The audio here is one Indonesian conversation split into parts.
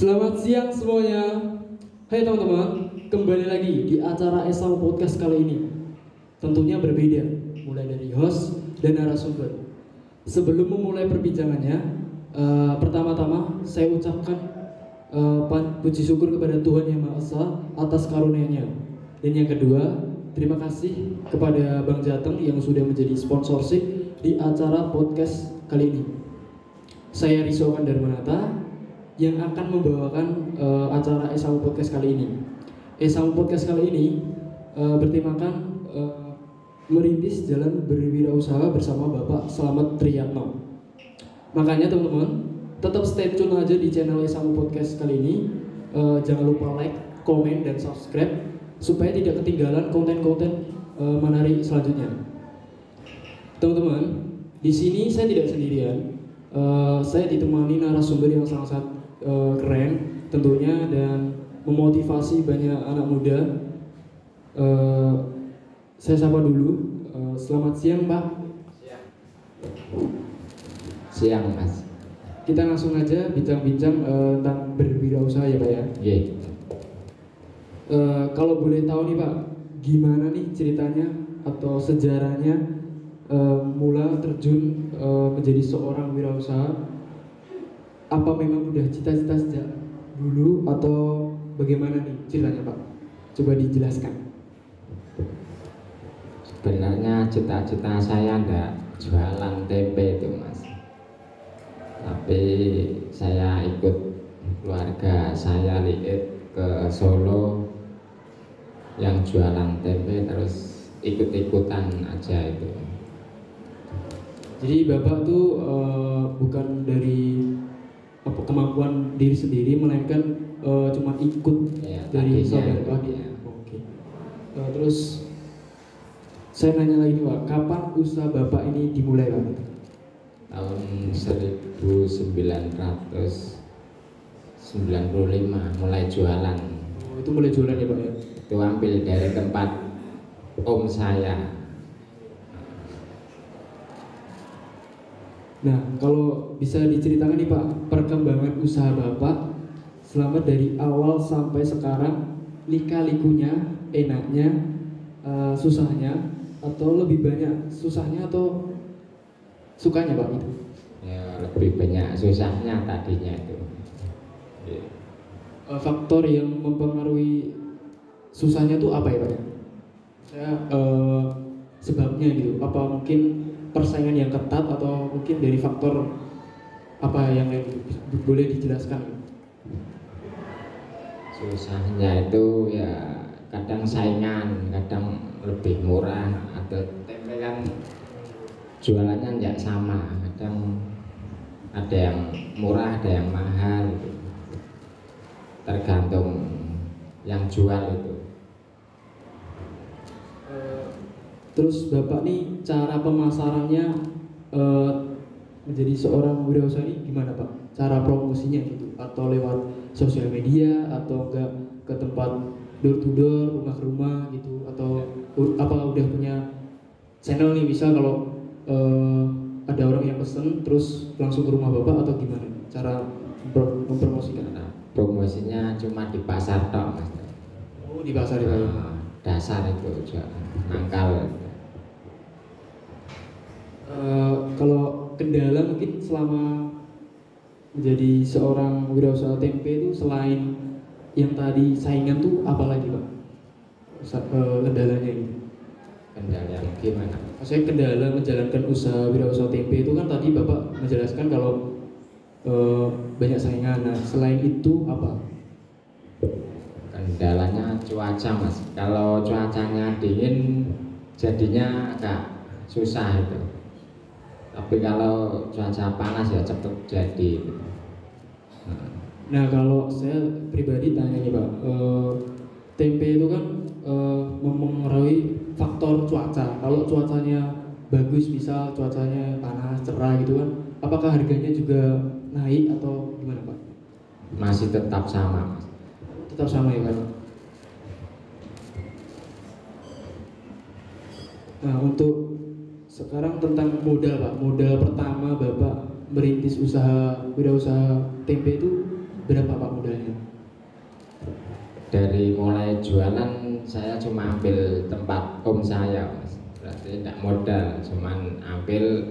Selamat siang semuanya. Hai teman-teman, kembali lagi di acara Esau Podcast kali ini. Tentunya berbeda, mulai dari host dan narasumber. Sebelum memulai perbincangannya, pertama-tama saya ucapkan puji syukur kepada Tuhan Yang Maha Esa atas karunia-Nya. Dan yang kedua, terima kasih kepada Bang Jateng yang sudah menjadi sponsorship di acara podcast kali ini. Saya Rizal Darmanata yang akan membawakan acara Esau Podcast kali ini. Esau Podcast kali ini bertemakan merintis jalan berwirausaha bersama Bapak Slamet Triyatno. Makanya teman-teman tetap stay tune aja di channel Esau Podcast kali ini. Jangan lupa like, komen, dan subscribe supaya tidak ketinggalan konten-konten menarik selanjutnya. Teman-teman, di sini saya tidak sendirian. Saya ditemani narasumber yang sangat keren tentunya dan memotivasi banyak anak muda. Saya sapa dulu. Selamat siang Pak. Siang Mas. Kita langsung aja bincang-bincang tentang berwirausaha ya Pak ya. Yeah. Kalau boleh tahu nih Pak, gimana nih ceritanya atau sejarahnya mula terjun menjadi seorang wirausaha? Apa memang udah cita-cita sejak dulu atau bagaimana nih ceritanya Pak? Coba dijelaskan. Sebenarnya cita-cita saya enggak jualan tempe itu Mas. Tapi saya ikut keluarga saya lihat ke Solo yang jualan tempe, terus ikut-ikutan aja itu. Jadi Bapak tuh bukan dari kemampuan diri sendiri, melainkan cuma ikut Ya, dari tadinya, saudara. ya. Oke. Terus saya nanya lagi nih Pak, kapan usaha Bapak ini dimulai Pak? Tahun 1995 mulai jualan. Oh, itu mulai jualan ya Pak ya? Itu ambil dari tempat om saya. Nah, kalau bisa diceritakan nih Pak, perkembangan usaha Bapak selama dari awal sampai sekarang, lika-likunya, enaknya, susahnya, atau lebih banyak susahnya atau sukanya Pak itu? Ya, lebih banyak susahnya tadinya itu. Ya. Faktor yang mempengaruhi susahnya tuh apa ya Pak? Saya sebabnya gitu, apa mungkin persaingan yang ketat atau mungkin dari faktor apa yang lain gitu? Boleh dijelaskan? Susahnya itu ya kadang saingan, kadang lebih murah, atau tempe kan jualannya nggak sama, kadang ada yang murah, ada yang mahal gitu. Tergantung yang jual itu. Terus Bapak nih cara pemasarannya menjadi seorang wirausaha ini gimana Pak? Cara promosinya gitu, atau lewat sosial media atau enggak ke tempat door to door, rumah ke rumah gitu, atau apa udah punya channel nih, misal kalau ada orang yang pesen terus langsung ke rumah Bapak atau gimana cara mempromosikan? Nah, promosinya cuma di pasar tok Mas. Oh, di pasar ya. Dasar itu jualan mangkal. Kalau kendala mungkin selama menjadi seorang wirausaha tempe itu selain yang tadi saingan tuh apa lagi Pak? Kendalanya gitu. Kendala yang gimana? Maksudnya kendala menjalankan usaha wirausaha tempe itu kan tadi Bapak menjelaskan kalau banyak saingan. Nah, selain itu apa? Kendalanya cuaca Mas. Kalau cuacanya dingin jadinya agak susah itu. Tapi kalau cuaca panas ya cepet jadi. Nah, kalau saya pribadi tanya nih Pak, tempe itu kan mempengaruhi faktor cuaca. Kalau cuacanya bagus, misal cuacanya panas, cerah gitu kan, apakah harganya juga naik atau gimana Pak? Masih tetap sama Mas. Tetap sama ya Pak. Nah, untuk sekarang tentang modal Pak, modal pertama Bapak merintis usaha wirausaha tempe itu berapa Pak modalnya? Dari mulai jualan saya cuma ambil tempat om saya, Mas. Berarti tidak modal, cuman ambil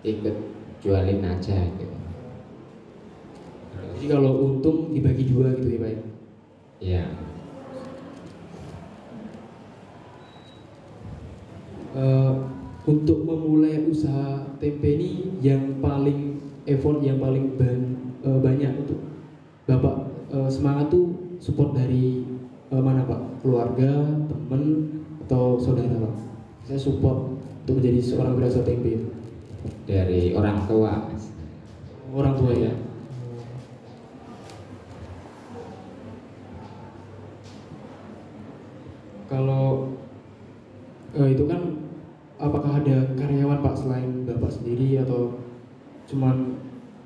ikut jualin aja gitu. Jadi kalau untung dibagi dua gitu ya Pak ya? Ya, Eh, untuk memulai usaha tempe ini yang paling effort, yang paling banyak untuk Bapak semangat tuh support dari mana Pak? Keluarga, teman, atau saudara Pak? Saya support untuk menjadi seorang wirausaha tempe. dari orang tua, Mas. Orang tua ya. Kalau itu kan apakah ada karyawan Pak selain Bapak sendiri atau cuman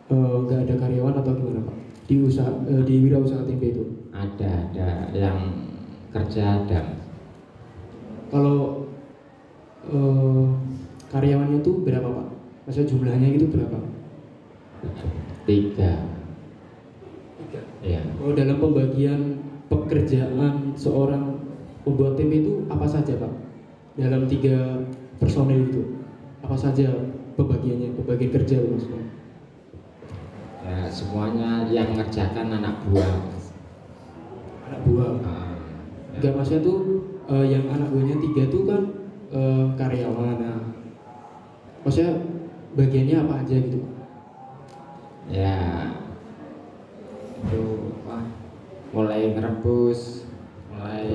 nggak ada karyawan atau gimana Pak di usaha di wirausaha tempe itu? Ada yang kerja ada, Mas. Kalau karyawannya itu berapa Pak? Maksudnya jumlahnya itu berapa? 3. Ya, Oh, dalam pembagian pekerjaan seorang pembuat tempe itu apa saja Pak? Dalam 3 personil itu apa saja pembagiannya, pembagian kerja maksudnya? ya semuanya yang ngerjakan anak buah, Mas. Anak buah. Ah, Enggak, maksudnya tuh yang anak buahnya 3 tuh kan karyawan. Nah, maksudnya bagiannya apa aja gitu Pak? ya itu mulai ngerebus, mulai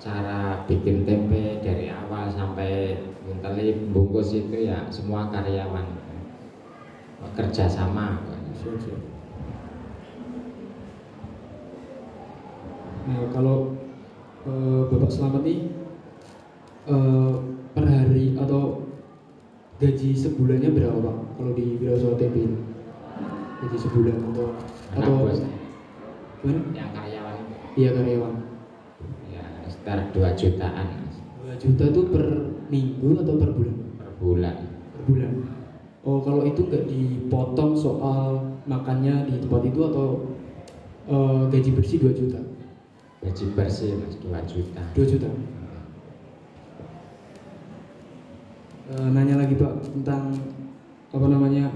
cara bikin tempe dari awal sampai ngintelin bungkus itu ya semua karyawan kerja sama. Siap, siap. Nah, kalau Bapak Slamet nih per hari atau gaji sebulannya berapa Pak? Kalau di wirausaha tempe ini? Gaji sebulan Anak atau buah saya, gimana? yang karyawan itu Iya, karyawan. ya sekitar 2 jutaan, Mas, 2 juta tuh per minggu atau per bulan? per bulan. Per bulan. Oh, kalau itu nggak dipotong soal makannya di tempat itu atau gaji bersih 2 juta? Gaji bersih, Mas, 2 juta. 2 juta. Nanya lagi Pak tentang apa namanya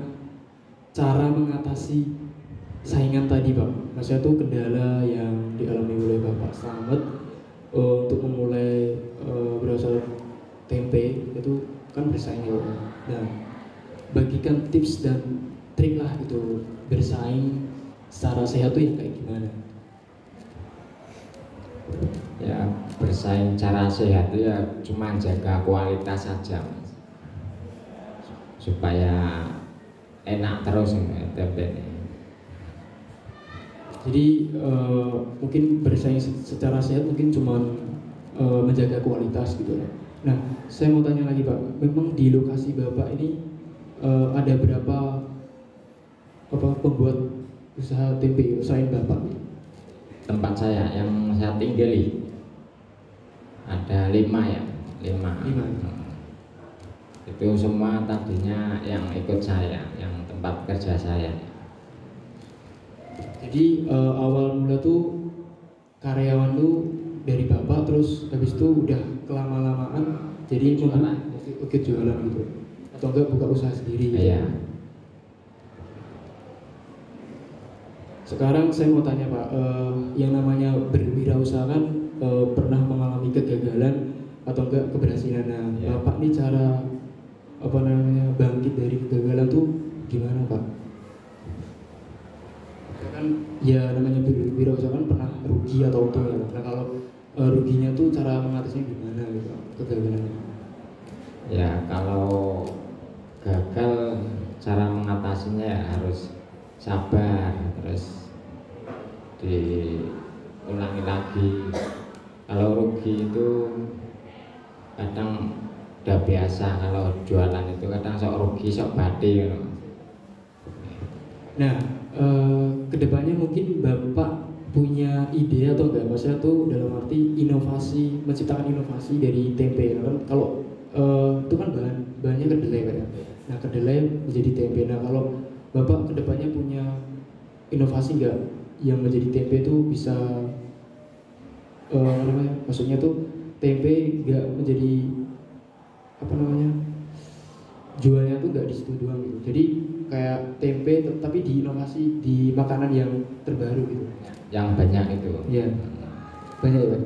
cara mengatasi saingan tadi Pak. Maksudnya tuh kendala yang dialami oleh Bapak Slamet untuk memulai wirausaha tempe itu kan bersaing ya Pak. Nah, bagikan tips dan trik lah gitu bersaing secara sehat tuh yang kayak gimana? Ya bersaing cara sehat itu ya cuma jaga kualitas saja, Mas, supaya enak terus ini tempe ini. Jadi mungkin bersaing secara sehat mungkin cuma menjaga kualitas gitu ya. Nah, saya mau tanya lagi Pak, memang di lokasi Bapak ini ada berapa pembuat usaha tempe selain Bapak? Tempat saya yang saya tinggali ada 5 ya, 5. 5. Itu semua tadinya yang ikut saya, yang tempat kerja saya. Jadi awal mula tuh karyawan tuh dari Bapak, terus habis itu udah kelama-lamaan jadi ikut jualan gitu atau enggak buka usaha sendiri gitu. Iya. Sekarang saya mau tanya Pak, yang namanya berwirausaha kan pernah mengalami kegagalan atau enggak keberhasilan. Nah, Ya. Bapak nih cara apa namanya bangkit dari kegagalan tuh gimana Pak? Kan ya namanya berwirausaha kan pernah rugi atau untung ya Pak. Nah, kalau ruginya tuh cara mengatasinya gimana gitu kegagalannya? Ya kalau gagal cara mengatasinya ya harus sabar, terus diulangi lagi. Kalau rugi itu kadang udah biasa, kalau jualan itu kadang sok rugi sok bati gitu. Nah, kedepannya mungkin Bapak punya ide atau enggak? Maksudnya tuh dalam arti inovasi, menciptakan inovasi dari tempe. Kan kalau itu kan bahannya kedelai Pak ya. Nah, kedelai menjadi tempe. Nah, kalau Bapak kedepannya punya inovasi nggak yang menjadi tempe itu bisa apa namanya? Maksudnya tuh tempe nggak menjadi apa namanya, jualnya tuh nggak di situ doang gitu. Jadi kayak tempe tapi diinovasi di makanan yang terbaru gitu. Yang banyak itu. Iya, banyak ya Pak.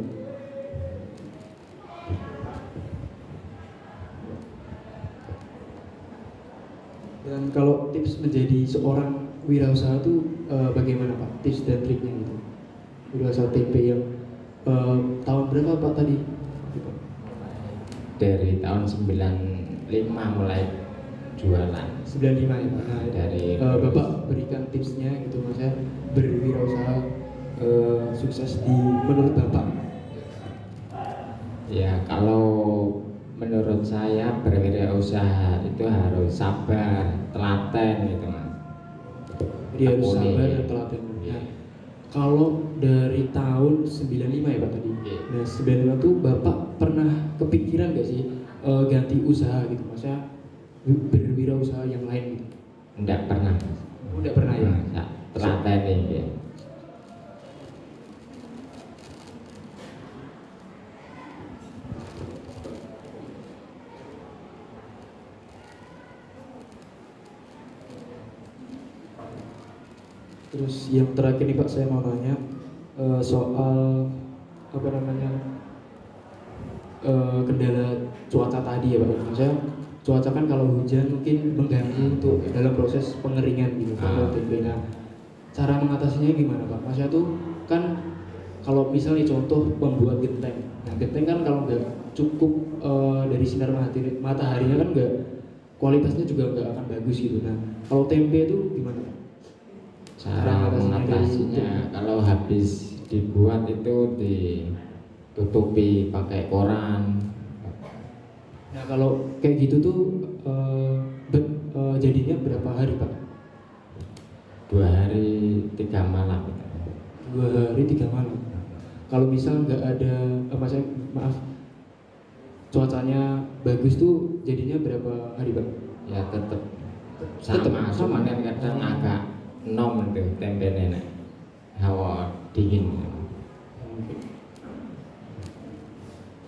Dan kalau tips menjadi seorang wirausaha tuh bagaimana Pak? Tips dan triknya gitu. Wirausaha tempe yang tahun berapa Pak tadi? Dari tahun 95 mulai jualan. 95 ya Pak. Nah, Dari Bapak berikan tipsnya gitu, maksudnya berwirausaha sukses di menurut Bapak. Ya, kalau menurut saya berwirausaha itu harus sabar, telaten gitu Mas. Jadi harus Tekuni. sabar dan telaten. Iya. Nah, kalau dari tahun 95 ya Pak tadi. Iya. Nah, 95 tuh Bapak pernah kepikiran gak sih ganti usaha gitu, maksudnya berwirausaha yang lain gitu? Enggak pernah. Udah pernah ya? Enggak, telaten ini. Terus yang terakhir nih Pak, saya mau nanya soal apa namanya kendala cuaca tadi ya Pak. Maksudnya cuaca kan kalau hujan mungkin mengganggu untuk dalam proses pengeringan gitu pada tempe. Nah, cara mengatasinya gimana Pak? Maksudnya tuh kan kalau misalnya contoh membuat genteng. Nah, genteng kan kalau nggak cukup dari sinar mataharinya kan nggak, kualitasnya juga nggak akan bagus gitu. Nah, kalau tempe itu gimana Pak? Cara mengatasinya kalau habis dibuat itu ditutupi pakai koran. Nah, kalau kayak gitu tuh jadinya berapa hari Pak? 2 hari 3 malam. 2 hari 3 malam. Kalau misal nggak ada, maaf, cuacanya bagus tuh jadinya berapa hari Pak? Ya tetap Tetep sama. cuman kan kadang agak nom itu tempe nenek hawa dingin.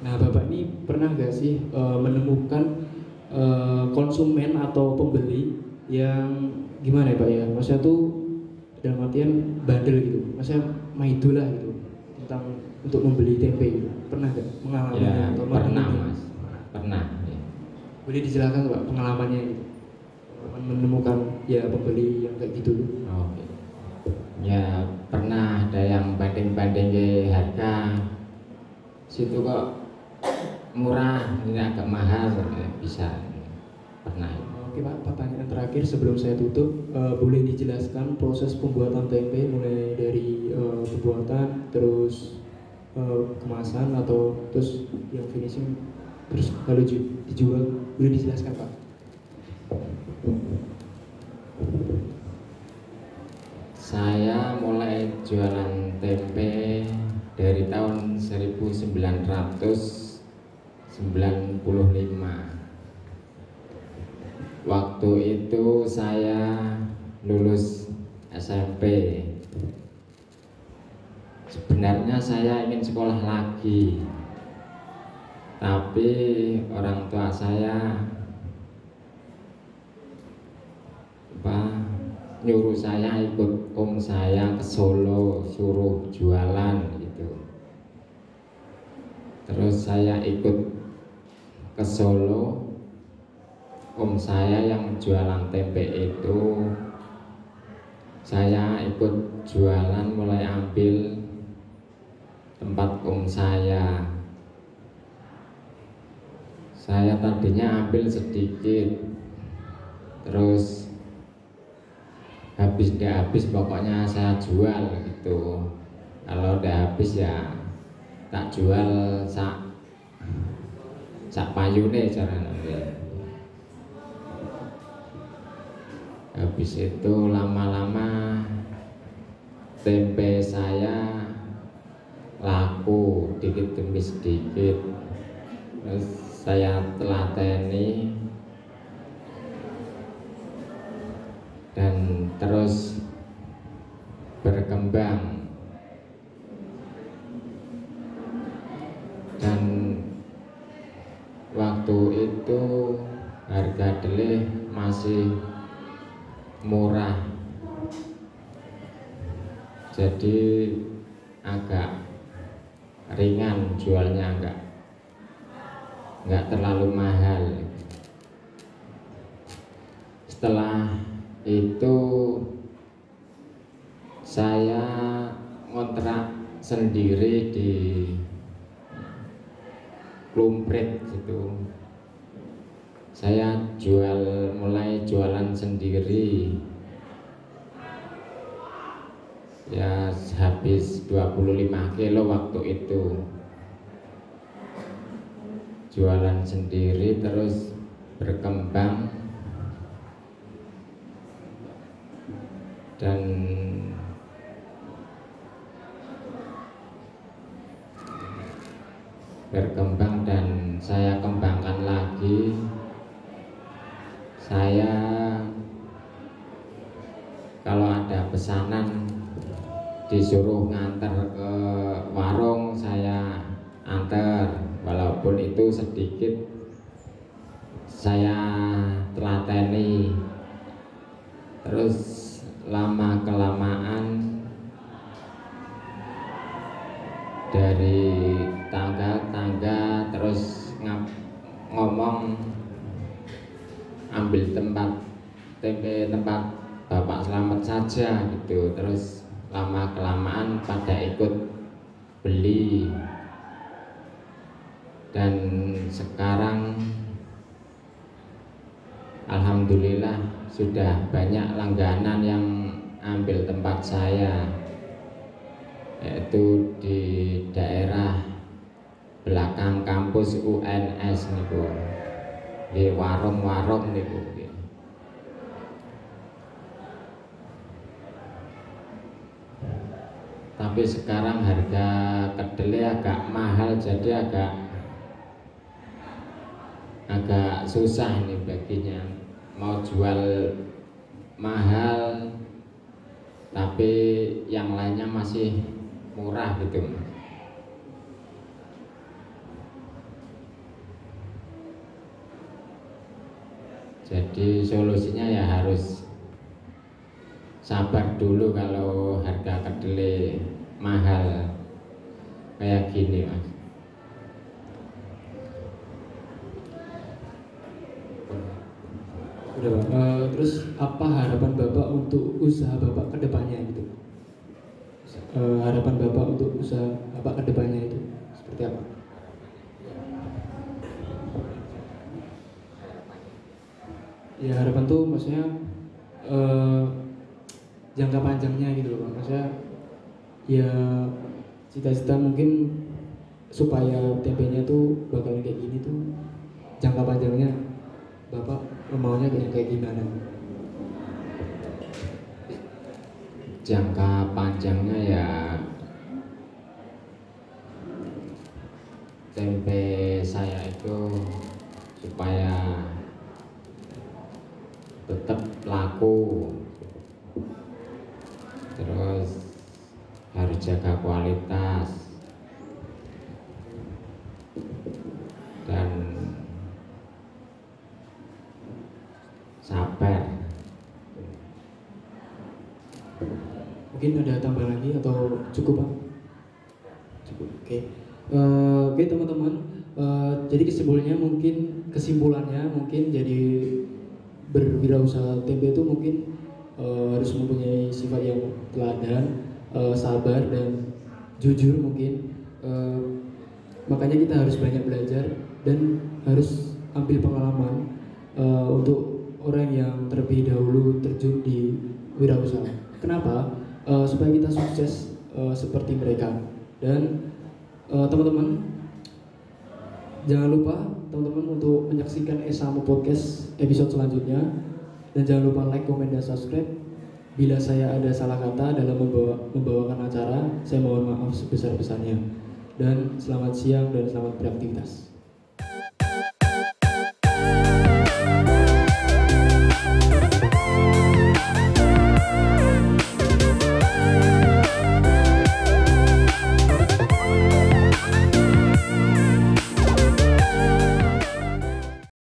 Nah, Bapak ini pernah nggak sih menemukan konsumen atau pembeli yang gimana ya Pak ya? Maksudnya tuh dalam artian bandel gitu, maksudnya maido lah gitu tentang untuk membeli tempe gitu. Pernah nggak mengalami Ya atau pernah menemukan? Mas, pernah. Ya. Boleh dijelaskan Pak pengalamannya gitu? Menemukan ya pembeli yang kayak gitu. Oh, ya pernah ada yang banding-banding harga situ kok murah, ini agak mahal, ya, bisa pernah. Oke Pak, pertanyaan terakhir sebelum saya tutup, boleh dijelaskan proses pembuatan tempe mulai dari pembuatan terus kemasan atau terus yang finishing terus lalu dijual, boleh dijelaskan Pak? Saya mulai jualan tempe dari tahun 1995. Waktu itu saya lulus SMP. Sebenarnya saya ingin sekolah lagi, tapi orang tua saya nyuruh saya ikut om saya ke Solo, suruh jualan gitu. Terus saya ikut ke Solo, om saya yang jualan tempe itu, saya ikut jualan, mulai ambil tempat om saya. Saya tadinya ambil sedikit, terus habis nggak habis pokoknya saya jual gitu. Kalau udah habis ya tak jual sak payune caranya. Habis itu lama-lama tempe saya laku dikit demi sedikit. Terus saya telateni, dan terus berkembang, dan waktu itu harga kedelai masih murah, jadi agak ringan jualnya, nggak terlalu mahal. Setelah itu saya ngontrak sendiri di Klumprit gitu. Saya mulai jualan sendiri. Ya habis 25 kilo waktu itu. Jualan sendiri terus berkembang dan saya kembangkan lagi. Saya kalau ada pesanan disuruh nganter ke warung, saya antar, walaupun itu sedikit saya telateni. Terus lama kelamaan dari tangga terus ngomong ambil tempe tempat Bapak Slamet saja gitu. Terus lama kelamaan pada ikut beli, dan sekarang alhamdulillah sudah banyak langganan yang ambil tempat saya, yaitu di daerah belakang kampus UNS niku, di warung-warung niku. Tapi sekarang harga kedelai agak mahal, jadi agak susah ini baginya. Mau jual mahal tapi yang lainnya masih murah gitu. Jadi solusinya ya harus sabar dulu kalau harga kedelai mahal kayak gini, Mas. Udah, Pak. Terus apa harapan Bapak untuk usaha Bapak ke depannya gitu? Harapan Bapak untuk usaha Bapak ke depannya itu seperti apa? Ya harapan tuh maksudnya jangka panjangnya gitu loh Pak. Maksudnya ya cita-cita mungkin supaya tempenya tuh bakal kayak gini tuh jangka panjangnya Bapak maunya kayak gimana? Jangka panjangnya ya tempe saya itu supaya tetap laku, terus harus jaga kualitas dan sabar. Mungkin ada tambah lagi atau cukup Pak? Cukup. Oke. Oke teman-teman. Jadi kesimpulannya mungkin jadi berwirausaha tempe itu mungkin harus mempunyai sifat yang teladan, sabar dan jujur mungkin. Makanya kita harus banyak belajar dan harus ambil pengalaman untuk orang yang terlebih dahulu terjun di wirausaha. Kenapa? Supaya kita sukses seperti mereka. Dan teman-teman jangan lupa teman-teman untuk menyaksikan Esamo Podcast episode selanjutnya, dan jangan lupa like, komen, dan subscribe. Bila saya ada salah kata dalam membawakan acara, saya mohon maaf sebesar-besarnya. Dan selamat siang dan selamat beraktivitas.